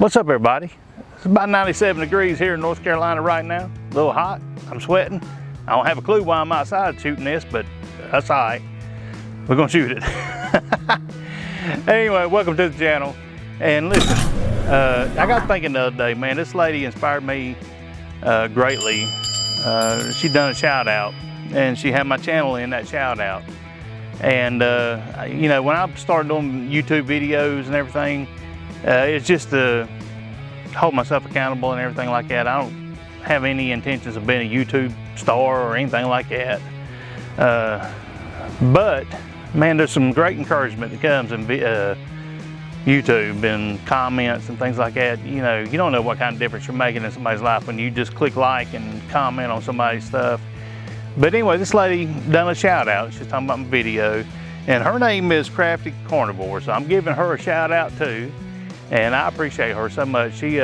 What's up, everybody? It's about 97 degrees here in North Carolina right now. A little hot, I'm sweating. I don't have a clue why I'm outside shooting this, but that's all right. We're gonna shoot it. Anyway, welcome to the channel. And listen, I got thinking the other day, man, this lady inspired me greatly. She done a shout out and she had my channel in that shout out. And you know, when I started doing YouTube videos and everything, it's just to hold myself accountable and everything like that. I don't have any intentions of being a YouTube star or anything like that. But man, there's some great encouragement that comes in YouTube and comments and things like that. You know, you don't know what kind of difference you're making in somebody's life when you just click like and comment on somebody's stuff. But anyway, this lady done a shout out. She's talking about my video, and her name is Crafty Carnivore, so I'm giving her a shout out too. And I appreciate her so much. She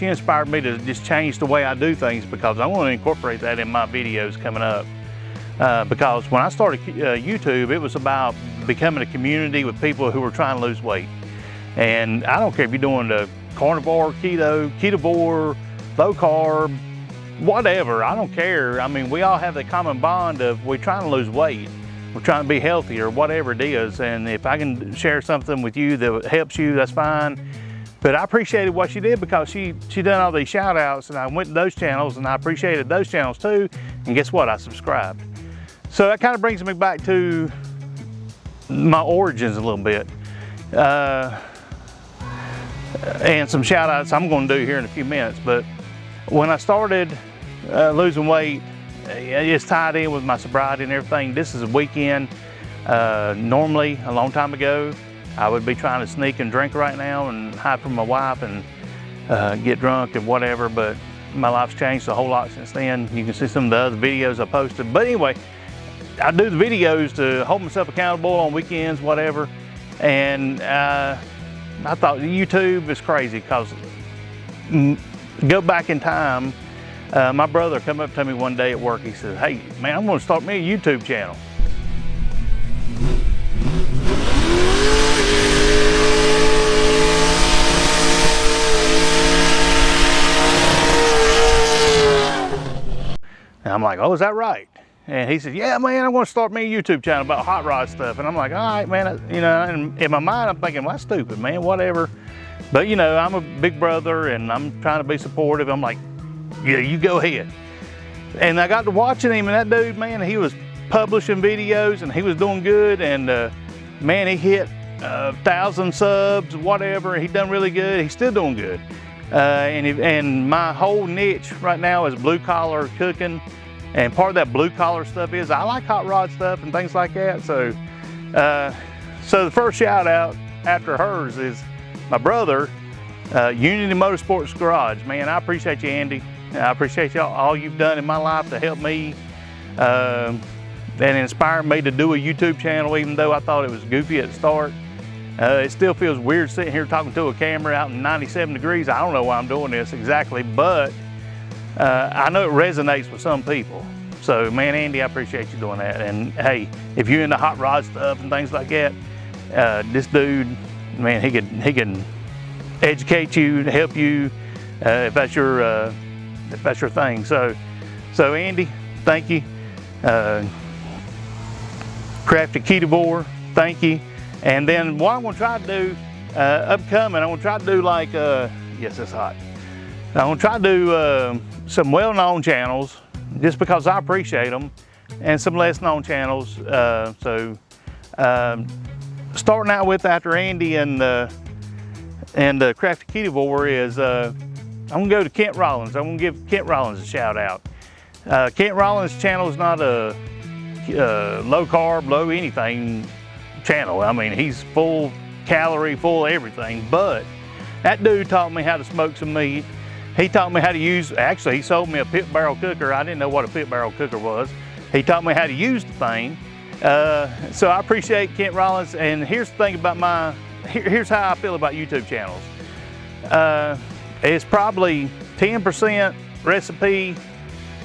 inspired me to just change the way I do things, because I want to incorporate that in my videos coming up. Because when I started YouTube, it was about becoming a community with people who were trying to lose weight. And I don't care if you're doing the carnivore, keto, ketovore, low carb, whatever, I don't care. I mean, we all have the common bond of we're trying to lose weight. We're trying to be healthy or whatever it is. And if I can share something with you that helps you, that's fine. But I appreciated what she did, because she done all these shout outs, and I went to those channels and I appreciated those channels too. And guess what? I subscribed. So that kind of brings me back to my origins a little bit. And some shout outs I'm going to do here in a few minutes. But when I started losing weight, it's tied in with my sobriety and everything. This is a weekend. Normally, a long time ago, I would be trying to sneak and drink right now and hide from my wife and get drunk and whatever, but my life's changed a whole lot since then. You can see some of the other videos I posted. But anyway, I do the videos to hold myself accountable on weekends, whatever. And I thought YouTube is crazy, because go back in time, my brother come up to me one day at work. He said, "Hey man, I'm going to start me a YouTube channel." And I'm like, "Oh, is that right?" And he said, "Yeah, man, I'm going to start me a YouTube channel about hot rod stuff." And I'm like, "All right, man." You know, and in my mind, I'm thinking, "Well, that's stupid, man, whatever." But you know, I'm a big brother and I'm trying to be supportive. I'm like, "Yeah, you go ahead." And I got to watching him, and that dude, man, he was publishing videos and he was doing good. And man, he hit 1,000 subs, whatever. He done really good. He's still doing good. And my whole niche right now is blue collar cooking. And part of that blue collar stuff is I like hot rod stuff and things like that. So, so the first shout out after hers is my brother, Unity Motorsports Garage. Man, I appreciate you, Andy. I appreciate all you've done in my life to help me and inspire me to do a YouTube channel, even though I thought it was goofy at the start. It still feels weird sitting here talking to a camera out in 97 degrees. I don't know why I'm doing this exactly, but I know it resonates with some people. So man, Andy, I appreciate you doing that. And hey, if you're into hot rod stuff and things like that, this dude, man, he can educate you, help you if that's your thing. So Andy, thank you. Crafty Carnivore, thank you. And then what I'm going to try to do upcoming, I'm going to try to do like yes, it's hot. I'm going to try to do some well-known channels, just because I appreciate them, and some less known channels. Starting out with after Andy and Crafty Carnivore is I'm gonna go to Kent Rollins. I'm gonna give Kent Rollins a shout out. Kent Rollins' channel is not a low carb, low anything channel. I mean, he's full calorie, full everything, but that dude taught me how to smoke some meat. He taught me how to use, actually he sold me a pit barrel cooker. I didn't know what a pit barrel cooker was. He taught me how to use the thing. So I appreciate Kent Rollins. And here's the thing about here's how I feel about YouTube channels. It's probably 10% recipe,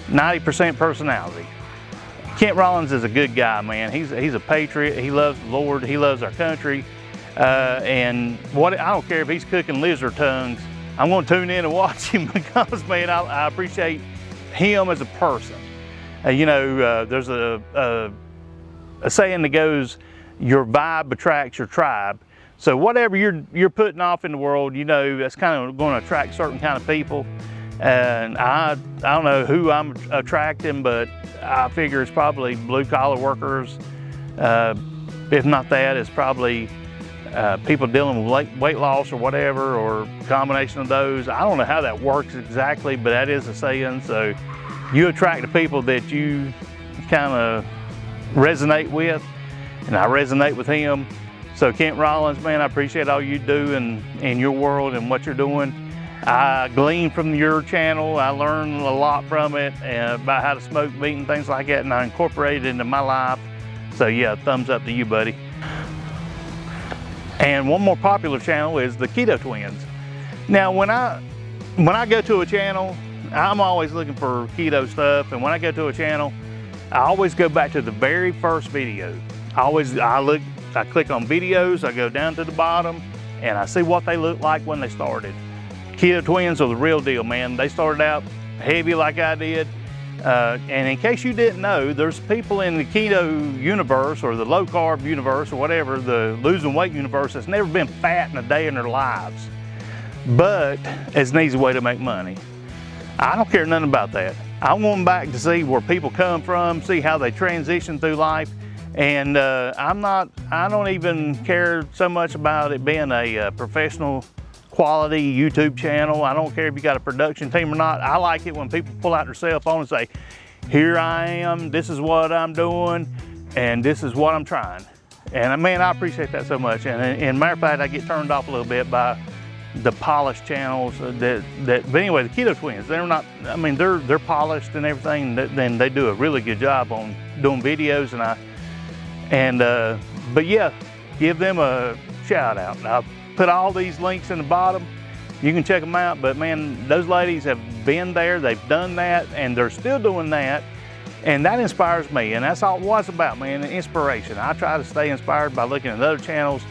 90% personality. Kent Rollins is a good guy, man. He's a patriot. He loves the Lord. He loves our country. And I don't care if he's cooking lizard tongues. I'm going to tune in and watch him because, man, I appreciate him as a person. You know, there's a saying that goes, your vibe attracts your tribe. So whatever you're putting off in the world, you know, that's kind of going to attract certain kind of people. And I don't know who I'm attracting, but I figure it's probably blue collar workers. If not that, it's probably people dealing with weight loss or whatever, or a combination of those. I don't know how that works exactly, but that is a saying. So you attract the people that you kind of resonate with, and I resonate with him. So Kent Rollins, man, I appreciate all you do in your world and what you're doing. I glean from your channel. I learn a lot from it about how to smoke meat and things like that, and I incorporate it into my life. So yeah, thumbs up to you, buddy. And one more popular channel is the Keto Twins. Now, when I go to a channel, I'm always looking for keto stuff, and when I go to a channel, I always go back to the very first video. I click on videos, I go down to the bottom, and I see what they look like when they started. Keto Twins are the real deal, man. They started out heavy like I did. And in case you didn't know, there's people in the keto universe or the low carb universe or whatever, the losing weight universe, that's never been fat in a day in their lives. But it's an easy way to make money. I don't care nothing about that. I want back to see where people come from, see how they transition through life. And I don't even care so much about it being a professional quality YouTube channel. I don't care if you got a production team or not. I like it when people pull out their cell phone and say, here I am, this is what I'm doing, and this is what I'm trying. And man, I appreciate that so much. And matter of fact, I get turned off a little bit by the polished channels but anyway, the Keto Twins, they're not, I mean, they're polished and everything, then they do a really good job on doing videos, but yeah, give them a shout out. I'll put all these links in the bottom. You can check them out, but man, those ladies have been there, they've done that, and they're still doing that, and that inspires me, and that's all it was about, man, inspiration. I try to stay inspired by looking at other channels.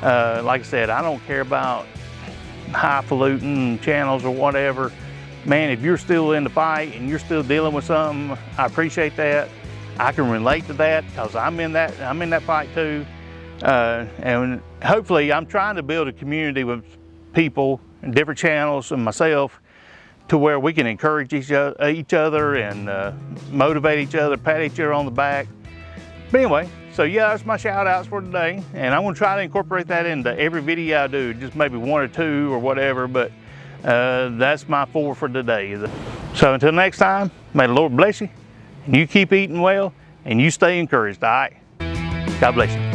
Like I said, I don't care about highfalutin channels or whatever. Man, if you're still in the fight and you're still dealing with something, I appreciate that. I can relate to that because I'm in that fight too. And hopefully I'm trying to build a community with people and different channels and myself to where we can encourage each other and motivate each other, pat each other on the back. But anyway, so yeah, that's my shout outs for today. And I'm gonna try to incorporate that into every video I do, just maybe one or two or whatever, but that's my 4 for today. So until next time, may the Lord bless you, and you keep eating well, and you stay encouraged, all right? God bless you.